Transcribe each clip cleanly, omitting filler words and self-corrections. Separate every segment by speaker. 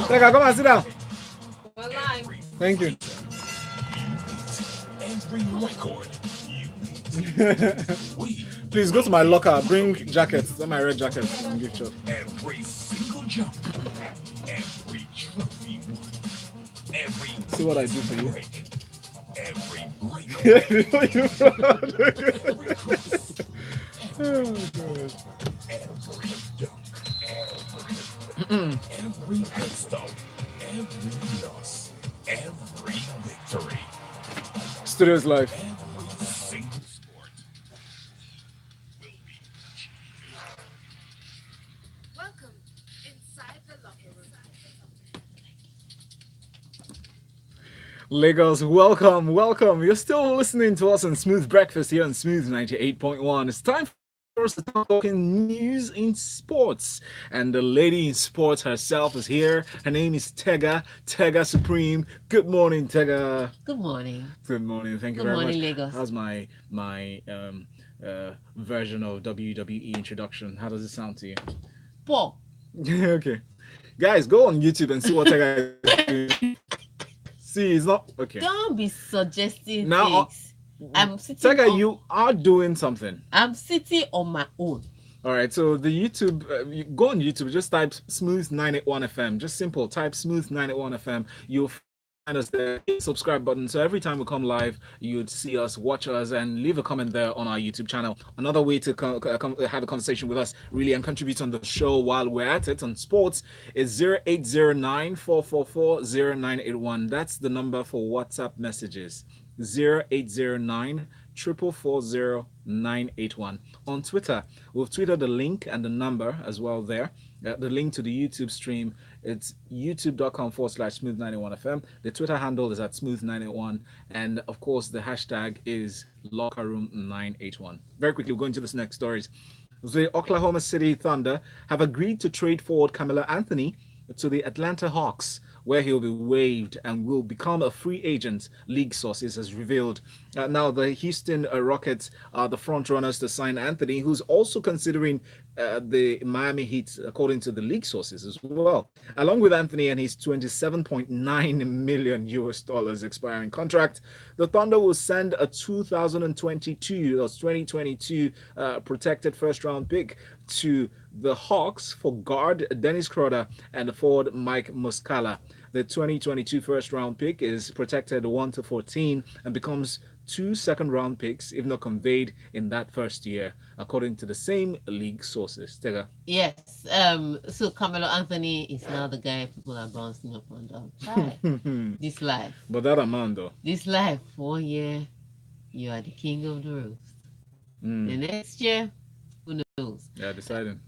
Speaker 1: Tega, come and sit down.
Speaker 2: We're live.
Speaker 1: Thank you. Please go to my locker. Bring jackets. That's my red jacket. And give shot.
Speaker 3: Every single jump, every trophy won, every
Speaker 1: See what I do for you.
Speaker 3: break, every break,
Speaker 1: Every cross,
Speaker 3: oh, God. every dunk, every headstone, every loss, every victory,
Speaker 1: Studio's life.
Speaker 3: every single sport will be
Speaker 2: Welcome inside the locker room.
Speaker 1: Lagos, welcome. You're still listening to us on Smooth Breakfast here on Smooth 98.1. It's time for us to talk in news in sports. And the lady in sports herself is here. Her name is Tega Supreme. Good morning, Tega.
Speaker 4: Good morning.
Speaker 1: Good morning. Thank you
Speaker 4: Good
Speaker 1: very
Speaker 4: morning,
Speaker 1: much.
Speaker 4: Lagos.
Speaker 1: How's my version of WWE introduction? How does it sound to you?
Speaker 4: Paul.
Speaker 1: Okay. Guys, go on YouTube and see what Tega is doing. See, it's not okay.
Speaker 4: Don't be suggesting
Speaker 1: Now,
Speaker 4: things. I'm sitting.
Speaker 1: Tega,
Speaker 4: on,
Speaker 1: you are doing something.
Speaker 4: I'm sitting on my own.
Speaker 1: All right, so the YouTube, you go on YouTube, just type Smooth 981 FM. Just simple, type Smooth 981 FM. You'll find us there. Hit the subscribe button. So every time we come live, you'd see us, watch us, and leave a comment there on our YouTube channel. Another way to have a conversation with us, really, and contribute on the show while we're at it on sports is 0809-444-0981. That's the number for WhatsApp messages. 0809 4440981. On Twitter, we've tweeted the link and the number as well there. The link to the YouTube stream, it's youtube.com/smooth91fm. The Twitter handle is at smooth981. And of course, the hashtag is lockerroom981. Very quickly, we'll go into this next stories. The Oklahoma City Thunder have agreed to trade forward Carmelo Anthony to the Atlanta Hawks, where he'll be waived and will become a free agent, league sources has revealed. Now, the Houston Rockets are the front runners to sign Anthony, who's also considering the Miami Heat, according to the league sources as well. Along with Anthony and his $27.9 million US dollars expiring contract, the Thunder will send a 2022 protected first-round pick to the Hawks for guard Dennis Schroder and the forward Mike Muscala. The 2022 first-round pick is protected 1-14 and becomes 2 second-round picks if not conveyed in that first year, according to the same league sources. Tega.
Speaker 4: Yes. So Carmelo Anthony is now the guy people are bouncing up and down. Hi. This life.
Speaker 1: But that amount, though.
Speaker 4: This life. 1 year, you are the king of the roast. The next year, who knows?
Speaker 1: Yeah, deciding.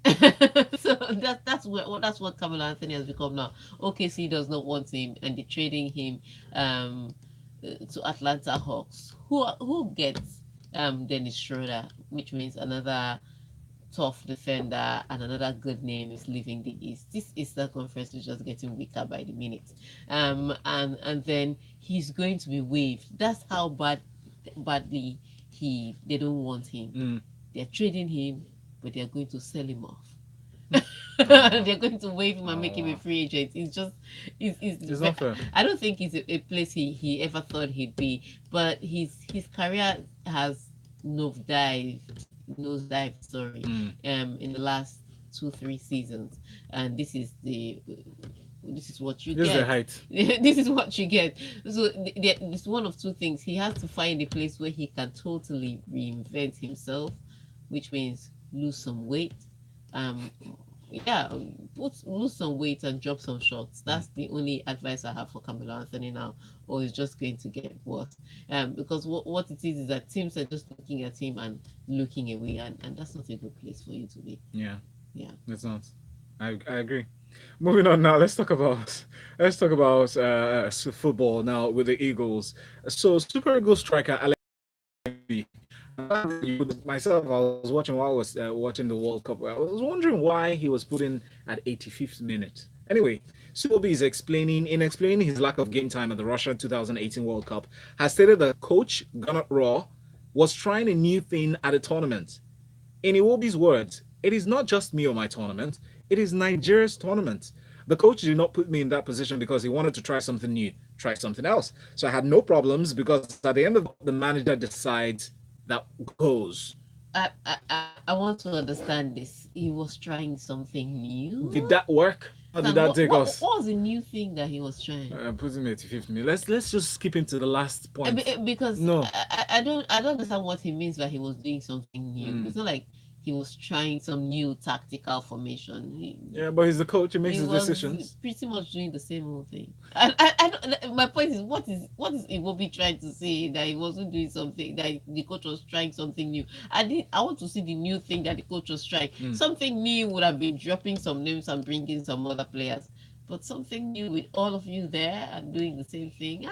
Speaker 4: So that's what Carmelo Anthony has become now. OKC does not want him, and they're trading him to Atlanta Hawks, who gets Dennis Schroder, which means another tough defender and another good name is leaving the East. This Eastern Conference is just getting weaker by the minute. And then he's going to be waived. That's how badly they don't want him. They're trading him, but they're going to sell him off. They're going to waive him and make him a free agent. It's
Speaker 1: not fair.
Speaker 4: I don't think it's a place he ever thought he'd be, but his career has nosedive, sorry, in the last 2-3 seasons, and this is what you
Speaker 1: This
Speaker 4: get.
Speaker 1: is the height.
Speaker 4: This is what you get. So it's one of two things. He has to find a place where he can totally reinvent himself, which means lose some weight. Lose some weight and drop some shots. That's the only advice I have for Carmelo Anthony now, or it's just going to get worse. Because what it is that teams are just looking at him and looking away, and that's not a good place for you to be.
Speaker 1: Yeah,
Speaker 4: It's
Speaker 1: not. I agree. Moving on now, let's talk about football now with the Eagles. So Super Eagles striker Alex. Myself, I was watching while I was watching the World Cup. I was wondering why he was put in at 85th minute. Anyway, Iwobi is explaining his lack of game time at the Russia 2018 World Cup, has stated that coach Rohr was trying a new thing at a tournament. In Iwobi's words, "It is not just me or my tournament, it is Nigeria's tournament. The coach did not put me in that position because he wanted to try something new, try something else. So I had no problems because at the end of the manager decides that goes.
Speaker 4: I want to understand this. He was trying something new.
Speaker 1: Did that work? How did
Speaker 4: And
Speaker 1: that take us?
Speaker 4: what was the new thing that he was trying?
Speaker 1: Putting me to 50 minutes. Let's just skip into the last point.
Speaker 4: Because
Speaker 1: No.
Speaker 4: I don't understand what he means by he was doing something new. It's not like he was trying some new tactical formation.
Speaker 1: Yeah, but he's the coach. He makes his
Speaker 4: was
Speaker 1: decisions.
Speaker 4: pretty much doing the same old thing. I don't, my point is, what is Iwobi trying to say that he wasn't doing something, that the coach was trying something new? I want to see the new thing that the coach was trying. Something new would have been dropping some names and bringing some other players, but something new with all of you there and doing the same thing.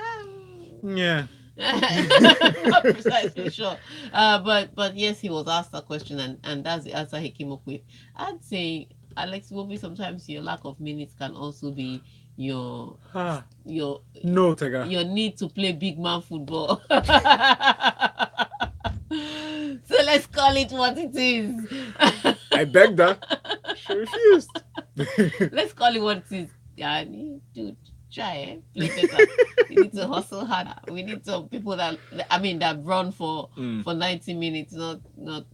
Speaker 1: Yeah.
Speaker 4: Not precisely sure, but yes, he was asked a question, and that's the answer he came up with. I'd say, Alex Iwobi, sometimes your lack of minutes can also be your
Speaker 1: no, Tega.
Speaker 4: your need to play big man football. So let's call it what it is.
Speaker 1: I begged that. She refused.
Speaker 4: Let's call it what it is. Yeah, dude. Try play better. You need to hustle harder. We need some people that run for 90 minutes, not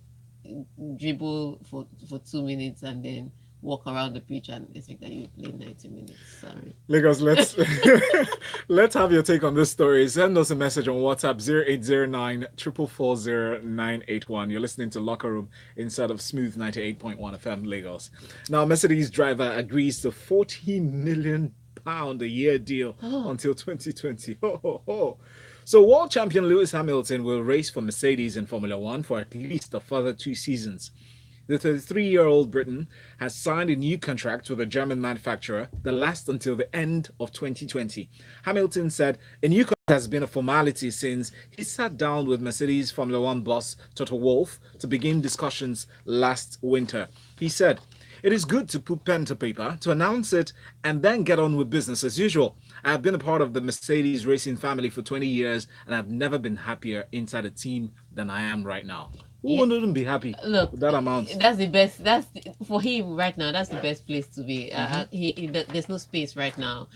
Speaker 4: dribble for 2 minutes and then walk around the pitch and expect that you play 90 minutes. Sorry.
Speaker 1: Lagos, let's have your take on this story. Send us a message on WhatsApp 0809 440 981. You're listening to Locker Room inside of Smooth 98.1 FM Lagos. Now, Mercedes driver agrees to £40 million a year deal until 2020. So world champion Lewis Hamilton will race for Mercedes in Formula One for at least a further 2 seasons. The 33-year-old Briton has signed a new contract with a German manufacturer that lasts until the end of 2020. Hamilton said a new contract has been a formality since he sat down with Mercedes Formula One boss Toto Wolff to begin discussions last winter. He said, "It is good to put pen to paper, to announce it, and then get on with business as usual. I have been a part of the Mercedes racing family for 20 years, and I've never been happier inside a team than I am right now." Who wouldn't be happy with that amount?
Speaker 4: That's the best. For him right now. That's the best place to be. There's no space right now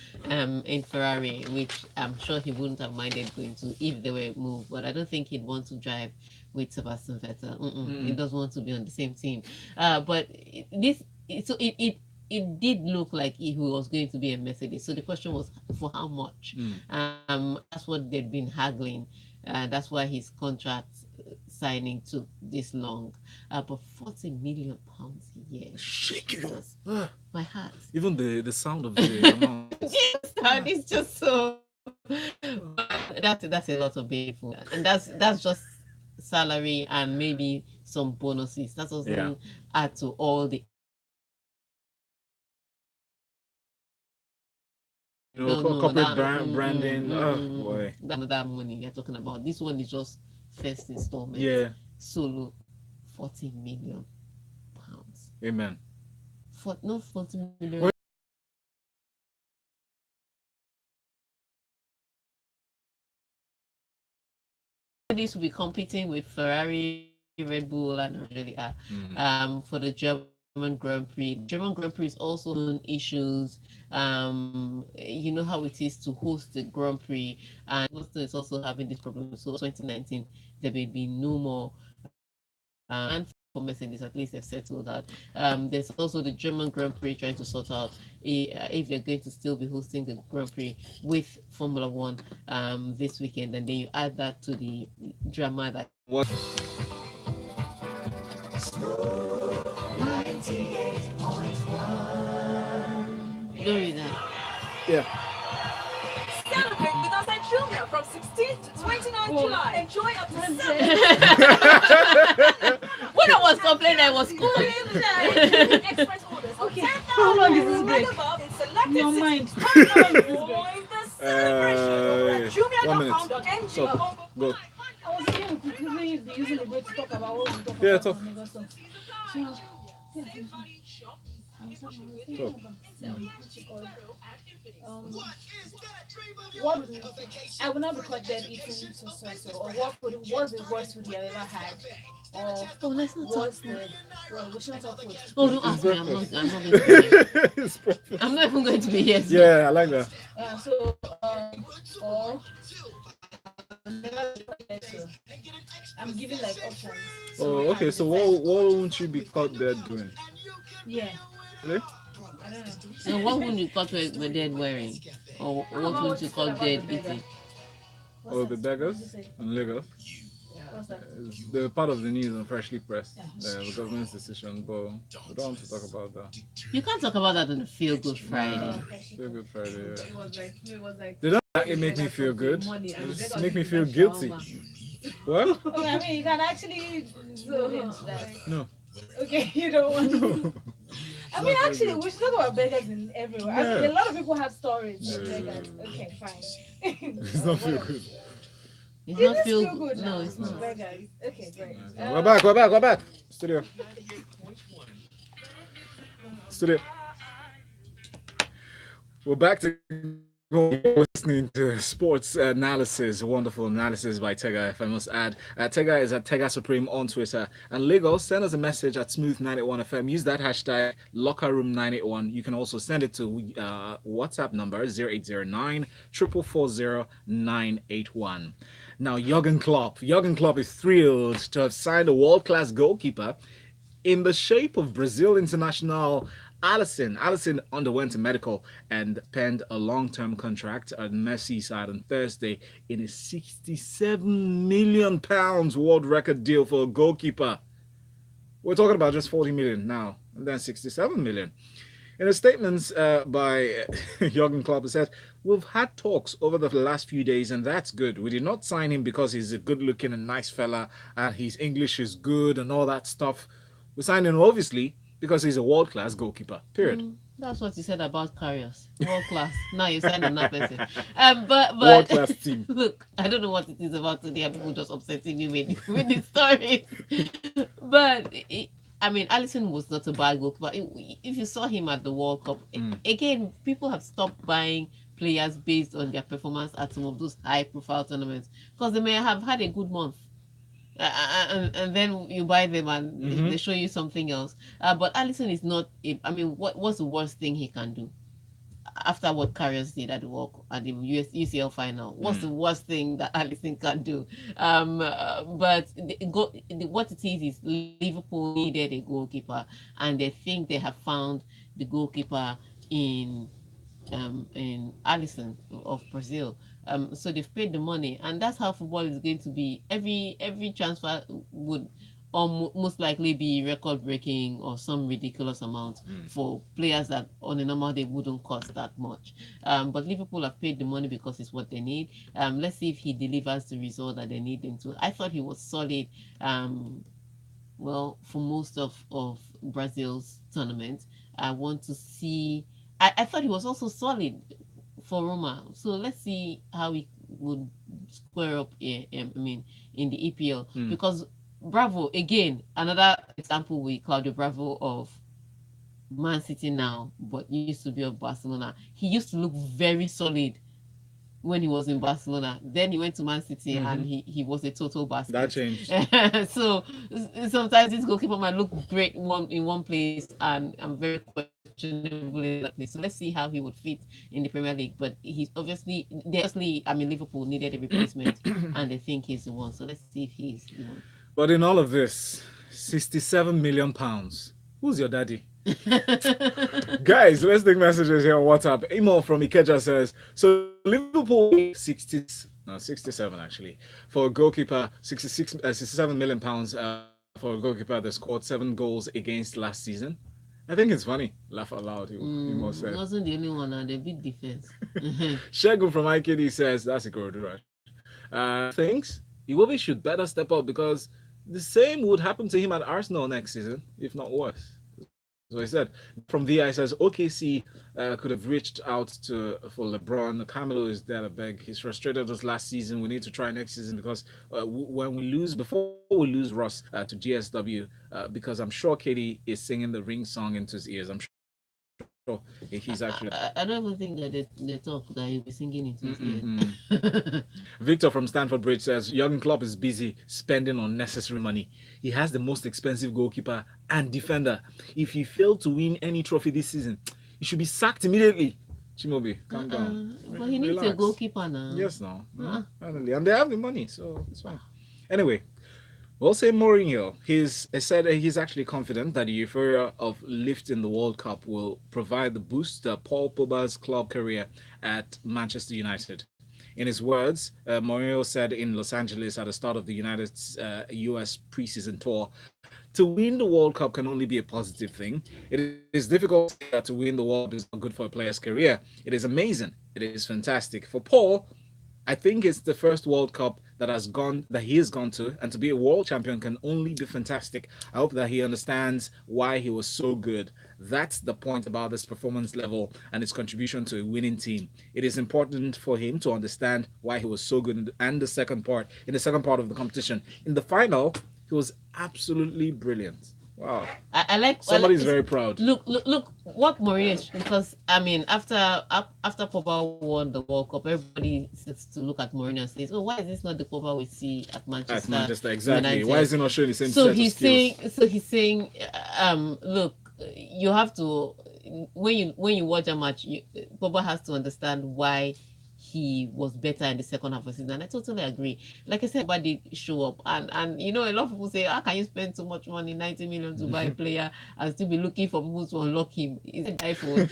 Speaker 4: in Ferrari, which I'm sure he wouldn't have minded going to if they were moved. But I don't think he'd want to drive with Sebastian Vettel. He doesn't want to be on the same team. But it did look like he was going to be a Mercedes. So the question was, for how much? That's what they'd been haggling. That's why his contract signing took this long. But £40 million a year.
Speaker 1: Shake it.
Speaker 4: My heart.
Speaker 1: Even the sound of the amount.
Speaker 4: Yes, and it's just so. That's a lot of painful, and that's just salary and maybe some bonuses. That doesn't add to all the.
Speaker 1: Corporate branding. Oh boy.
Speaker 4: That money you're talking about. This one is just first installment.
Speaker 1: Yeah.
Speaker 4: Solo, £40 million.
Speaker 1: Amen.
Speaker 4: 40 million. This will be competing with Ferrari, Red Bull, and really for the German Grand Prix. German Grand Prix is also on issues. You know how it is to host the Grand Prix, and Boston is also having this problem. So 2019, there will be no more. And for Mercedes, at least they've settled that. There's also the German Grand Prix trying to sort out if they're going to still be hosting the Grand Prix with Formula One this weekend, and then you add that to the drama that.
Speaker 1: What?
Speaker 2: 98.1.
Speaker 4: You don't read that.
Speaker 1: Yeah.
Speaker 2: Celebrate with us at Jumia from 16th to 29th July. Enjoy up to 7.
Speaker 4: When I was complaining, I was cool.
Speaker 2: Express orders. Okay.
Speaker 5: How long is this break? Your mind.
Speaker 2: Jumia.com.ng.
Speaker 1: So, go.
Speaker 5: I was here because they usually go to talk about what we talk
Speaker 1: Yeah,
Speaker 5: about.
Speaker 1: talk.
Speaker 5: So, it called? What would, I would not be caught dead eating so, or what would was the worst food you have ever had, or
Speaker 4: Oh, let's not talk
Speaker 5: was
Speaker 4: food.
Speaker 5: the well, we shouldn't talk food.
Speaker 4: Oh, don't
Speaker 1: It's
Speaker 4: ask me. I'm not.
Speaker 1: breakfast.
Speaker 4: I'm not going to be here.
Speaker 1: It's breakfast.
Speaker 4: I'm not even going to be here. So.
Speaker 1: Yeah, I like that.
Speaker 5: So or never be caught dead. So I'm giving like options.
Speaker 1: Oh,
Speaker 5: you
Speaker 1: okay.
Speaker 5: can
Speaker 1: So
Speaker 5: decide.
Speaker 1: what won't you be caught dead doing?
Speaker 5: Yeah,
Speaker 1: Really?
Speaker 5: I don't know.
Speaker 4: So what would you caught with dead wearing, or what would you call dead eating?
Speaker 1: Oh, the beggars
Speaker 5: What's that?
Speaker 1: in Lagos.
Speaker 5: What's that?
Speaker 1: They're part of the news and freshly pressed. The government's decision, but we don't want to talk about that.
Speaker 4: You can't talk about that on a Feel Good Friday.
Speaker 1: Feel Good Friday. Yeah.
Speaker 5: It was like
Speaker 1: They don't actually make me feel good.
Speaker 5: money
Speaker 1: They
Speaker 5: and
Speaker 1: just make me feel guilty. What?
Speaker 5: okay, I mean, you can actually zoom into that.
Speaker 1: No.
Speaker 5: Okay, you don't want to. I mean,
Speaker 1: Not very
Speaker 5: actually,
Speaker 1: good.
Speaker 5: we should talk about beggars in everywhere. I mean,
Speaker 1: Yeah.
Speaker 5: a lot of people have stories of
Speaker 1: Yeah.
Speaker 5: beggars. Okay, fine.
Speaker 1: It's not feel good.
Speaker 4: It's
Speaker 5: It
Speaker 4: not
Speaker 5: is
Speaker 4: feel
Speaker 5: feel good now.
Speaker 4: No, it's not.
Speaker 5: Beggars. Okay, great.
Speaker 1: We're back. Studio. We're back to go listening to sports analysis, wonderful analysis by Tega, if I must add. Tega is at Tega Supreme on Twitter. And Lagos, send us a message at Smooth91FM. Use that hashtag LockerRoom981. You can also send it to WhatsApp number 0809 440 981. Now, Jurgen Klopp is thrilled to have signed a world-class goalkeeper in the shape of Brazil international Alisson. Alisson underwent a medical and penned a long-term contract at Merseyside on Thursday in a £67 million world record deal for a goalkeeper. We're talking about just 40 million now, and then 67 million. In a statement by Jurgen Klopp, it said, "We've had talks over the last few days, and that's good. We did not sign him because he's a good-looking and nice fella, and his English is good and all that stuff. We signed him, obviously, because he's a world-class goalkeeper, period."
Speaker 4: That's what you said about Carriers. World class. Now you signed another person. But
Speaker 1: World-class team.
Speaker 4: Look, I don't know what it is about today. And people just upsetting me with the stories. But I mean, Alisson was not a bad goalkeeper. If you saw him at the World Cup, again, people have stopped buying players based on their performance at some of those high-profile tournaments because they may have had a good month. And then you buy them and they show you something else. But Alisson is not. I mean, what's the worst thing he can do after what Carriers did at the UCL final? What's the worst thing that Alisson can do? But what it is Liverpool needed a goalkeeper, and they think they have found the goalkeeper in Alisson of Brazil. So they've paid the money, and that's how football is going to be. Every transfer would most likely be record breaking or some ridiculous amount for players that on a normal day wouldn't cost that much. But Liverpool have paid the money because it's what they need. Let's see if he delivers the result that they need him to. I thought he was solid. Well, for most of Brazil's tournament, I want to see. I thought he was also solid for Roma. So let's see how he would square up in the EPL. Because Bravo, again, another example with Claudio Bravo of Man City now, but used to be of Barcelona. He used to look very solid when he was in Barcelona. Then he went to Man City and he was a total basket.
Speaker 1: That changed.
Speaker 4: So sometimes this goalkeeper might look great in one place and I'm very questionable in that place. So let's see how he would fit in the Premier League. But he's obviously, Liverpool needed a replacement and they think he's the one. So let's see if he's the one.
Speaker 1: But in all of this, £67 million. Who's your daddy? Guys, let's take messages here on WhatsApp. Emo from Ikeja says, so Liverpool 67 actually for a goalkeeper, 67 million pounds for a goalkeeper that scored 7 goals against last season. I think it's funny. Laugh out loud. He said.
Speaker 4: Wasn't the only one, and the big defense.
Speaker 1: Shegun from IKD says that's a good right. Thinks Iwobi should better step up because the same would happen to him at Arsenal next season, if not worse. So I said, from VI says OKC could have reached out for LeBron. Carmelo is there to beg. He's frustrated us last season. We need to try next season because before we lose Ross to GSW, because I'm sure Katie is singing the ring song into his ears. I'm sure sure if he's actually.
Speaker 4: I don't even think that they talk that he'll be singing it his
Speaker 1: Mm-mm. Victor from Stanford Bridge says Jurgen Klopp is busy spending unnecessary money. He has the most expensive goalkeeper and defender. If he failed to win any trophy this season, he should be sacked immediately. Chimobi, calm down.
Speaker 4: But he needs a
Speaker 1: Relax.
Speaker 4: goalkeeper now.
Speaker 1: Yes, no.
Speaker 4: Uh-uh.
Speaker 1: And they have the money, so it's fine. Anyway, we'll say Mourinho. He said he's actually confident that the euphoria of lifting the World Cup will provide the boost that Paul Pogba's club career at Manchester United. In his words, Mourinho said in Los Angeles at the start of the US preseason tour, to win the World Cup can only be a positive thing. It is difficult to say that to win the World Cup is not good for a player's career. It is amazing. It is fantastic. For Paul, I think it's the first World Cup that he has gone to, and to be a world champion can only be fantastic. I hope that he understands why he was so good. That's the point about this performance level and its contribution to a winning team. It is important for him to understand why he was so good. And in the second part of the competition, in the final, he was absolutely brilliant. Wow.
Speaker 4: I like
Speaker 1: Somebody's very proud.
Speaker 4: Look what Mourinho is, because I mean after Pogba won the World Cup, everybody sits to look at Mourinho and says, "Oh, why is this not the Pogba we see at Manchester?"
Speaker 1: At Manchester, exactly.
Speaker 4: United?
Speaker 1: Why is he not showing the same?
Speaker 4: So
Speaker 1: set
Speaker 4: he's
Speaker 1: of skills?
Speaker 4: saying, look, you have to when you watch a match, Pogba has to understand why he was better in the second half of the season. And I totally agree. Like I said, but they show up, and a lot of people say, how can you spend so much money, 90 million, to buy a player and still be looking for people to unlock him? Is it iPhone?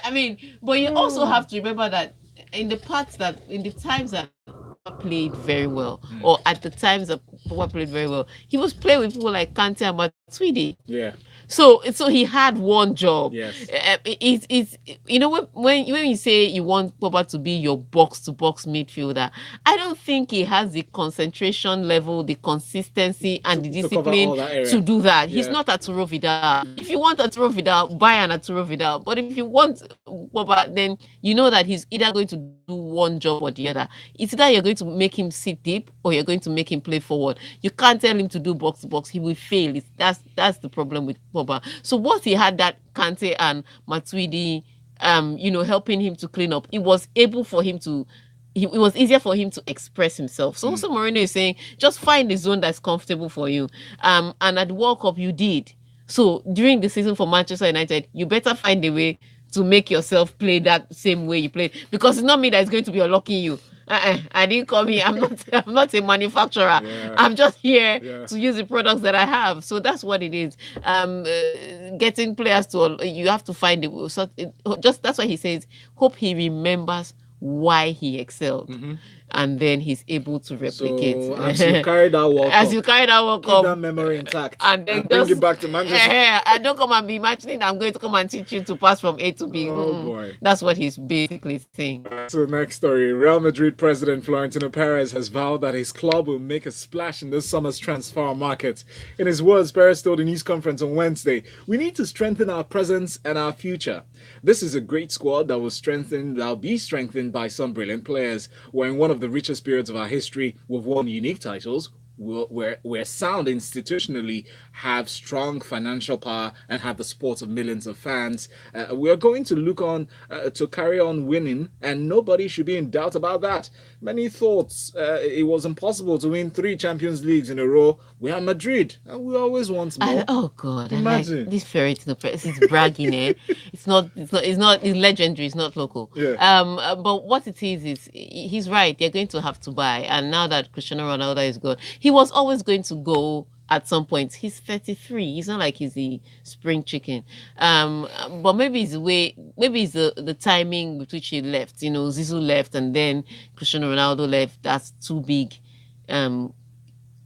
Speaker 4: I mean, but you also have to remember that in the times that Pogba played very well, or at the times that Pogba played very well, he was playing with people like Kante and Matuidi.
Speaker 1: Yeah.
Speaker 4: So he had one job.
Speaker 1: Yes.
Speaker 4: It's when you say you want Pogba to be your box to box midfielder, I don't think he has the concentration level, the consistency, and the discipline to do that. He's not Arturo Vidal. If you want Arturo Vidal, buy an Arturo Vidal. But if you want Pogba, then you know that he's either going to do one job or the other. It's either you're going to make him sit deep or you're going to make him play forward. You can't tell him to do box to box. He will fail. That's the problem with Pogba. So once he had that Kante and Matuidi, helping him to clean up, it was easier for him to express himself. So also Mourinho is saying, just find the zone that's comfortable for you. And at the World Cup, you did. So during the season for Manchester United, you better find a way to make yourself play that same way you played, because it's not me that is going to be unlocking you. I didn't come here. I'm not a manufacturer. Yeah. I'm just here to use the products that I have. So that's what it is. Getting players you have to find it. So that's why he says, hope he remembers why he excelled. And then he's able to replicate.
Speaker 1: So as you carry that World Cup, keep that memory intact,
Speaker 4: and then
Speaker 1: bring it back to Manchester.
Speaker 4: And don't come and be imagining I'm going to come and teach you to pass from A to B.
Speaker 1: Oh boy,
Speaker 4: that's what he's basically saying.
Speaker 1: So next story: Real Madrid president Florentino Perez has vowed that his club will make a splash in this summer's transfer market. In his words, Perez told the news conference on Wednesday, "We need to strengthen our presence and our future. This is a great squad that will be strengthened by some brilliant players. We're in one of the richest periods of our history. We've won unique titles. We're sound institutionally, have strong financial power, and have the support of millions of fans. We're going to look on to carry on winning, and nobody should be in doubt about that. Many thought it was impossible to win 3 Champions Leagues in a row. We are Madrid, and we always want more."
Speaker 4: Oh God!
Speaker 1: Imagine.
Speaker 4: Like this ferret in the press is bragging. It's legendary. It's not local.
Speaker 1: Yeah.
Speaker 4: But what it is he's right. They're going to have to buy, and now that Cristiano Ronaldo is gone, he was always going to go at some point. He's 33. He's not like he's a spring chicken. But maybe it's the timing with which he left. Zizou left and then Cristiano Ronaldo left. That's two big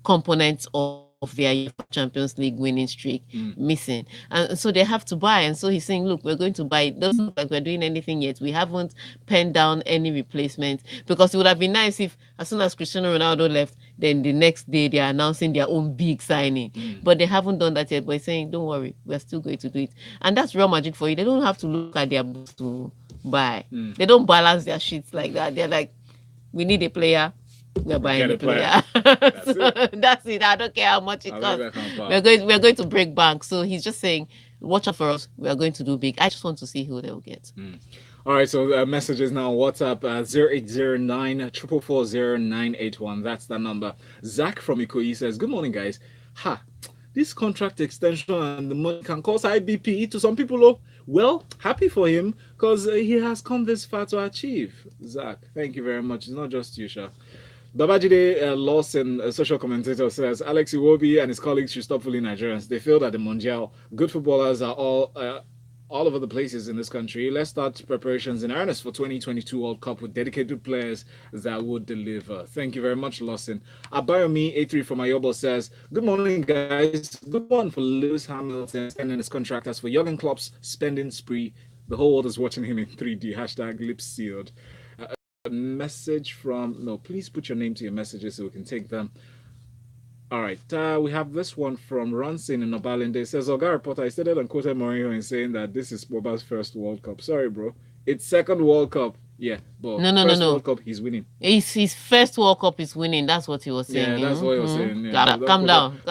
Speaker 4: components of their Champions League winning streak missing. And so they have to buy. And so he's saying, look, we're going to buy. It doesn't look like we're doing anything yet. We haven't penned down any replacement, because it would have been nice if as soon as Cristiano Ronaldo left, then the next day they're announcing their own big signing. But they haven't done that yet. But he's saying, don't worry, we're still going to do it. And that's Real Madrid for you. They don't have to look at their books to buy. They don't balance their sheets like that. They're like, we need a player. We're buying the player. That's it. I don't care how much it costs. We're going to break bank. So he's just saying, watch out for us. We are going to do big. I just want to see who they'll get.
Speaker 1: All right, so messages now. WhatsApp 0809 444 That's the number. Zach from Ikoyi says, "Good morning, guys. Ha, this contract extension and the money can cause IBP to some people. Oh, well, happy for him because he has come this far to achieve." Zach, thank you very much. It's not just you, Sha. Babajide Lawson, a social commentator, says Alex Iwobi and his colleagues should stop fooling Nigerians. They failed at the Mondial. Good footballers are all over the places in this country. Let's start preparations in earnest for 2022 World Cup with dedicated players that would deliver. Thank you very much, Lawson. Abayomi A3 from Ayobo says, "Good morning, guys. Good one for Lewis Hamilton extending his contract. As for Jurgen Klopp's spending spree, the whole world is watching him in 3D. Hashtag lips sealed." A message from, no, please put your name to your messages so we can take them. All right, we have this one from Ronson in Obalende. It says, "Oga reporter, I stated and quoted Mourinho in saying that this is Pogba's first World Cup." Sorry, bro. It's second World Cup. Yeah, but
Speaker 4: No.
Speaker 1: first World Cup, he's winning.
Speaker 4: It's his first World Cup is winning. That's what he was saying.
Speaker 1: Yeah, that's what he was saying. Yeah.
Speaker 4: Calm down.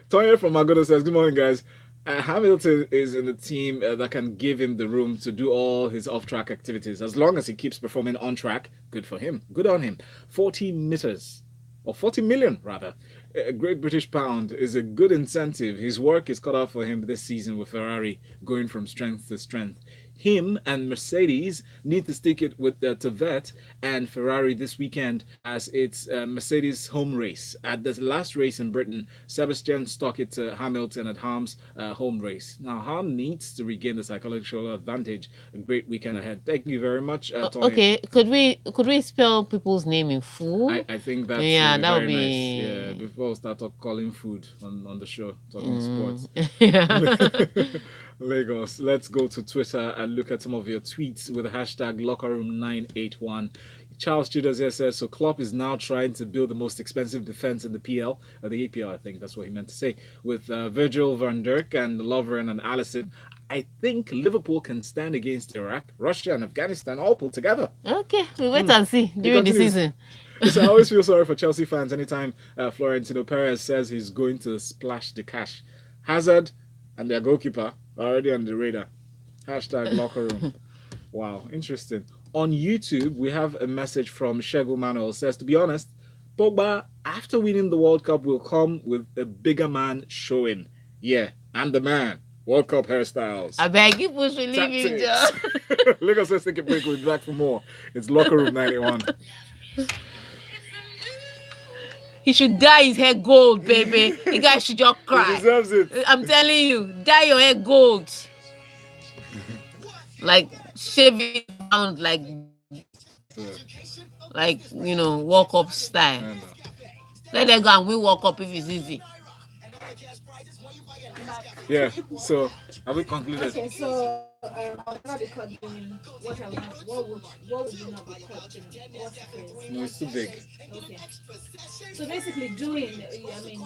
Speaker 1: Tonya from Magodo says, "Good morning, guys. Hamilton is in the team that can give him the room to do all his off-track activities. As long as he keeps performing on track, good for him. Good on him. 40 meters, or 40 million rather. A Great British pound is a good incentive. His work is cut out for him this season with Ferrari going from strength to strength. Him and Mercedes need to stick it with Tevet and Ferrari this weekend as it's Mercedes' home race. At the last race in Britain, Sebastian stuck it to Hamilton at Harm's home race. Now, Harm needs to regain the psychological advantage. A great weekend ahead. Thank you very much, Tony.
Speaker 4: Okay, could we spell people's name in full?
Speaker 1: I think that's
Speaker 4: that would be
Speaker 1: nice. Yeah, before we start calling food on the show, talking sports.
Speaker 4: Yeah.
Speaker 1: Lagos. Let's go to Twitter and look at some of your tweets with the hashtag LockerRoom981. Charles Judas here says, "So Klopp is now trying to build the most expensive defense in the PL, or the APL, I think that's what he meant to say, with Virgil van Dijk and Lovren and Alisson. I think Liverpool can stand against Iraq, Russia, and Afghanistan all pulled together."
Speaker 4: Okay, we wait and see during the season.
Speaker 1: So I always feel sorry for Chelsea fans anytime Florentino Perez says he's going to splash the cash. Hazard and their goalkeeper are already on the radar. Hashtag locker room. Wow, interesting. On YouTube, we have a message from Shegu Manuel. Says, "To be honest, Pogba, after winning the World Cup, will come with a bigger man showing. Yeah, I'm the man. World Cup hairstyles."
Speaker 4: I beg you, push me, leave him, Joe.
Speaker 1: Lagos, let's take a break. We'll be back for more. It's Locker Room 91.
Speaker 4: He should dye his hair gold, baby. The guy should just cry.
Speaker 1: He deserves it.
Speaker 4: I'm telling you, dye your hair gold. Like shave it down, like walk up style. Let them go and we walk up if it's easy.
Speaker 1: Yeah. So have we concluded?
Speaker 5: Okay, so I'll not be caught doing what I want. What would you not be caught doing? What's the phrase?
Speaker 1: No, it's too big.
Speaker 5: Okay. So basically doing, I mean,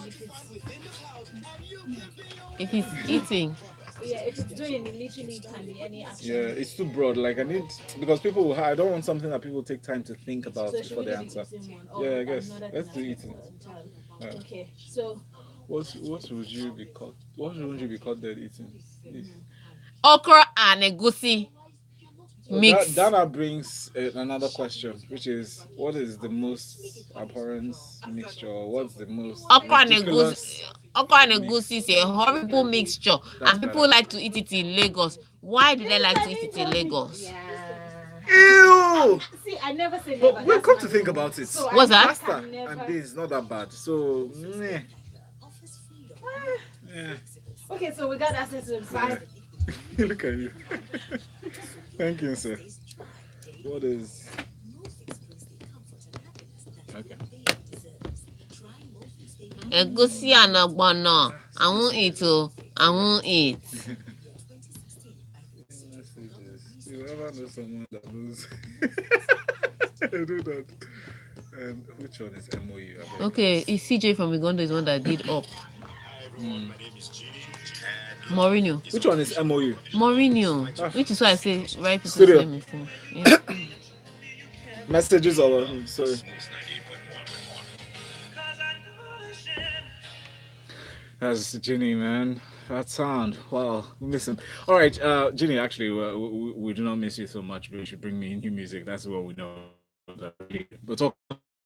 Speaker 4: If he's eating.
Speaker 5: If it's doing, it literally can be any action.
Speaker 1: Yeah, it's too broad. Like I need, because people, I don't want something that people take time to think about
Speaker 5: So
Speaker 1: before they answer. Yeah, I guess. Let's do eating. Yeah.
Speaker 5: Okay, so
Speaker 1: What would you be caught? What would you be caught dead eating?
Speaker 4: Okra and egusi mix.
Speaker 1: That now brings another question, which is, what is the most abhorrent mixture? Or what's the most
Speaker 4: Okra and
Speaker 1: ridiculous?
Speaker 4: egusi is a horrible mixture, and people like to eat it in Lagos. Why do they like to eat it in Lagos?
Speaker 1: Ew!
Speaker 5: see, I never say
Speaker 1: But
Speaker 5: never.
Speaker 1: we'll
Speaker 5: That's
Speaker 1: come
Speaker 5: my
Speaker 1: to think
Speaker 5: rule.
Speaker 1: about it.
Speaker 5: So
Speaker 4: What's that?
Speaker 1: Pasta
Speaker 5: I never-
Speaker 1: and this is not that bad. So, meh. Yeah.
Speaker 5: Okay, so we got access to 5.
Speaker 1: Look at you. Thank you, sir. What is? Okay.
Speaker 4: Egusi and ogbono. I won't eat. I won't eat.
Speaker 1: You ever know someone that knows? I do that. And which one is MOU?
Speaker 4: Okay, it's CJ from Uganda is one that did up. Mourinho.
Speaker 1: Which one is MOU?
Speaker 4: Mourinho. Which is why I say right people's
Speaker 1: Studio.
Speaker 4: name is yeah.
Speaker 1: Messages or sorry. That's Ginny, man. That sound. Wow. Listen. All right, Ginny, actually, we do not miss you so much, but you should bring me new music. That's what we know. We're talking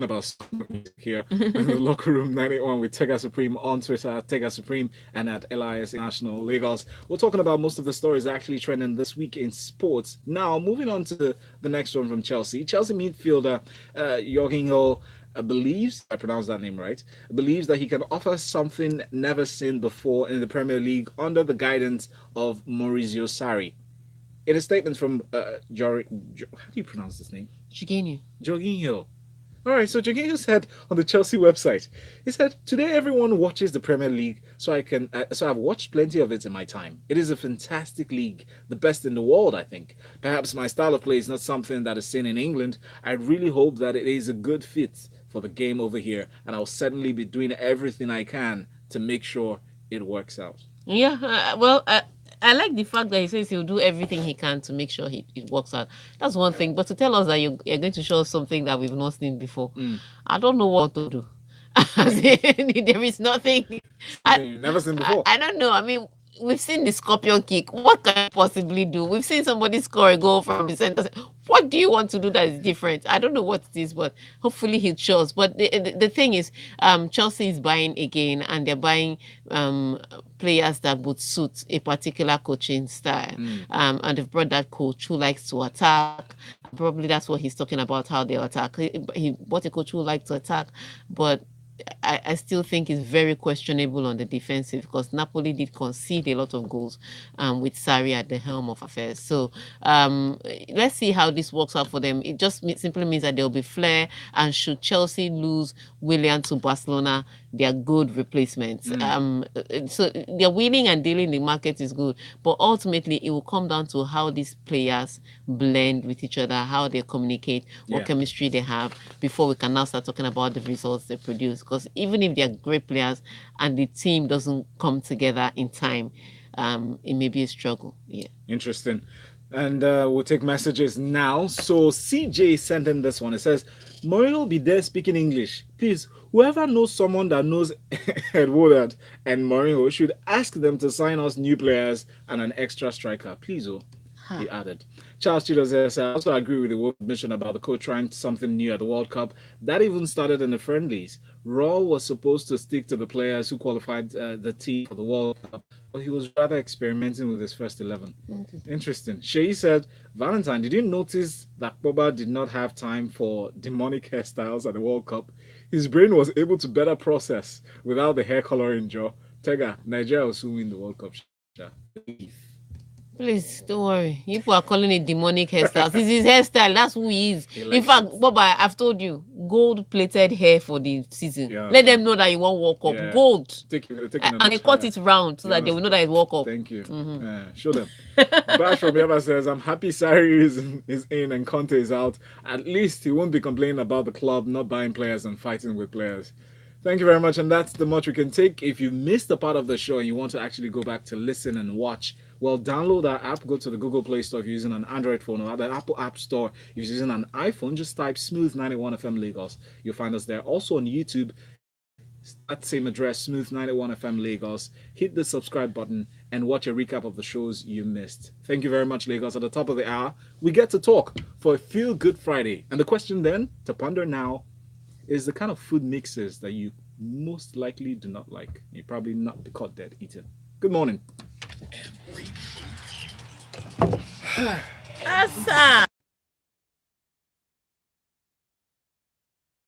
Speaker 1: about soccer music here in the locker room 91 with Tega Supreme on Twitter at Tega Supreme and at LIS International Lagos. We're talking about most of the stories actually trending this week in sports. Now, moving on to the next one from Chelsea. Chelsea midfielder Jorginho believes, I pronounced that name right, believes that he can offer something never seen before in the Premier League under the guidance of Maurizio Sarri. In a statement from how do you pronounce this name?
Speaker 4: Jorginho.
Speaker 1: Jorginho. All right, so Jorginho said on the Chelsea website, he said, "Today everyone watches the Premier League, so I've watched plenty of it in my time. It is a fantastic league, the best in the world, I think. Perhaps my style of play is not something that is seen in England. I really hope that it is a good fit for the game over here, and I'll certainly be doing everything I can to make sure it works out."
Speaker 4: Yeah, I like the fact that he says he'll do everything he can to make sure it works out. That's one thing. But to tell us that you're going to show us something that we've not seen before, I don't know what to do. There is nothing.
Speaker 1: You've never seen before.
Speaker 4: I don't know. I mean, we've seen the scorpion kick. What can you possibly do? We've seen somebody score a goal from the center. What do you want to do that is different? I don't know what it is, but hopefully he shows. But the thing is, Chelsea is buying again, and they're buying players that would suit a particular coaching style. And they've brought that coach who likes to attack. Probably that's what he's talking about, how they attack. He bought a coach who likes to attack, but I still think it's very questionable on the defensive because Napoli did concede a lot of goals with Sarri at the helm of affairs. So let's see how this works out for them. It just simply means that there'll be flair, and should Chelsea lose Willian to Barcelona, they're good replacements. So they're winning and dealing in the market is good, but ultimately it will come down to how these players blend with each other, how they communicate, what chemistry they have before we can now start talking about the results they produce. Because even if they're great players and the team doesn't come together in time, it may be a struggle. Yeah.
Speaker 1: Interesting. And we'll take messages now. So CJ sent in this one. It says, Mourinho will be there speaking English. Please, whoever knows someone that knows Edward and Mourinho should ask them to sign us new players and an extra striker. Please, he added. Charles Chido says, I also agree with the mission about the coach trying something new at the World Cup. That even started in the friendlies. Rohr was supposed to stick to the players who qualified the team for the World Cup, but he was rather experimenting with his first 11. Interesting. Shei said, Valentine, did you notice that Pogba did not have time for demonic hairstyles at the World Cup? His brain was able to better process without the hair coloring jaw. Tega, Nigeria will soon win the World Cup.
Speaker 4: Please, don't worry. People are calling it demonic hairstyles. This is hairstyle. That's who he is. In fact, Boba, I've told you, gold-plated hair for the season. Let them know that you want World Cup. Gold. And they cut it round so that they will know that it's World Cup.
Speaker 1: Thank you. Show them. Bash from Yaba says, I'm happy Sarri is in and Conte is out. At least he won't be complaining about the club not buying players and fighting with players. Thank you very much. And that's the much we can take. If you missed a part of the show and you want to actually go back to listen and watch, well, download our app. Go to the Google Play Store if you're using an Android phone, or the Apple App Store if you're using an iPhone. Just type Smooth 91 FM Lagos. You'll find us there. Also on YouTube, that same address, Smooth 91 FM Lagos. Hit the subscribe button and watch a recap of the shows you missed. Thank you very much, Lagos. At the top of the hour, we get to talk for a Feel Good Friday. And the question then to ponder now is the kind of food mixes that you most likely do not like. You probably not be caught dead eating. Good morning.
Speaker 4: Asa.